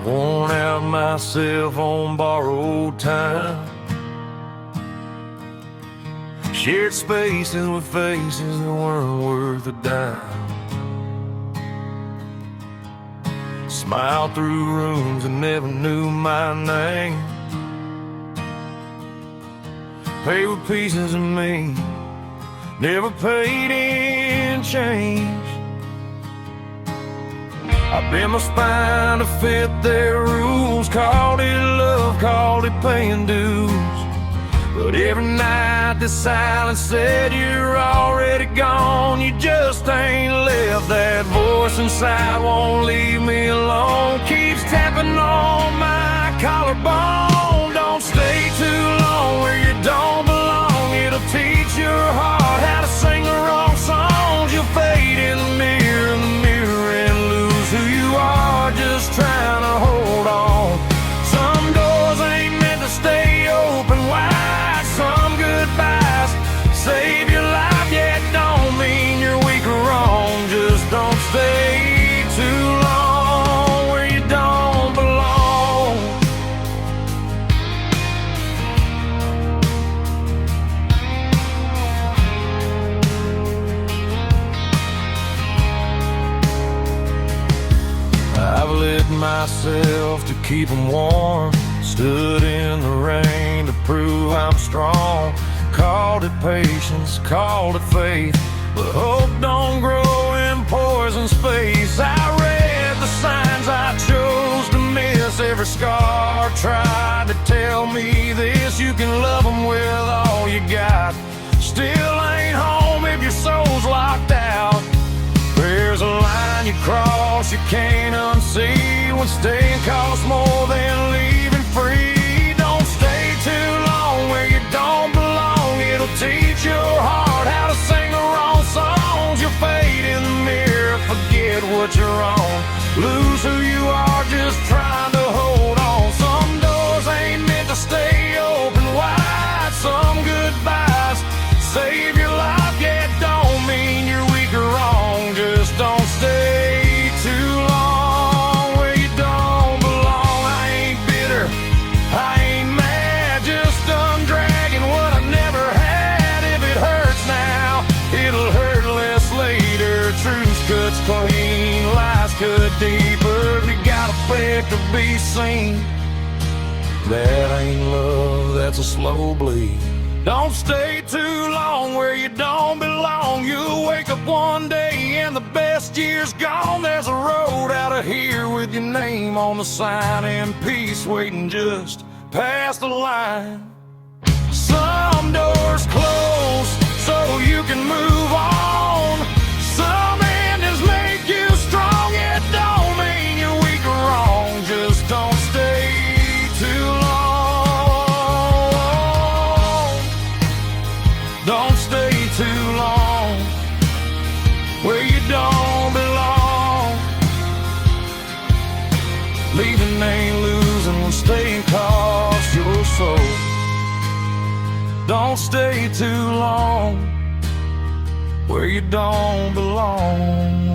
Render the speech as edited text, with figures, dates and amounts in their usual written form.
I've worn out myself on borrowed time, shared spaces with faces that weren't worth a dime, smiled through rooms that never knew my name, paid with pieces of me, never paid in change. I bent my spine to fit their rules, called it love, called it paying dues. But every night the silence said, you're already gone, you just ain't left. That voice inside won't leave me alone, keeps tapping on my collarbone. Don't stay too long where you don't belong, it'll teach your heart how to sing the wrong songs. You'll fade in the mirror and lose who you are, just trying to hold on. Some doors ain't meant to stay open wide, some goodbyes save your life, yet don't mean you're weak or wrong. Just don't stay too long where you don't belong. I've lit myself to keep them warm, stood in the rain to prove I'm strong. Called it patience, called it faith, but hope don't grow in poison space. I read the signs I chose to miss, every scar tried to tell me this: you can love them with all you got, still ain't home if your soul's locked out. There's a line you cross you can't unsee, when staying costs more than leaving free. Don't stay too long where you don't belong, it'll teach your heart how to sing the wrong songs. You'll fade in the mirror, forget what you're on, lose who you are, just trying to hold on. Some doors ain't meant to stay open wide, some goodbyes save your life, yet don't mean you're weak or wrong. Just don't stay too long where you don't belong. I ain't bitter, I ain't mad, just done dragging what I never had. If it hurts now, it'll hurt less later. Truth cuts clean, lies cut deeper. You gotta beg to be seen. That ain't love, that's a slow bleed. Don't stay too long where you don't belong. You'll wake up one day and the best year's gone. There's a road out of here with your name on the sign, and peace waiting just past the line. Some doors close so you can move on, some endings make you strong, it don't mean you're weak or wrong. Just don't stay too long, don't stay too long where you don't belong. Leaving ain't losing when staying costs your soul. Don't stay too long where you don't belong.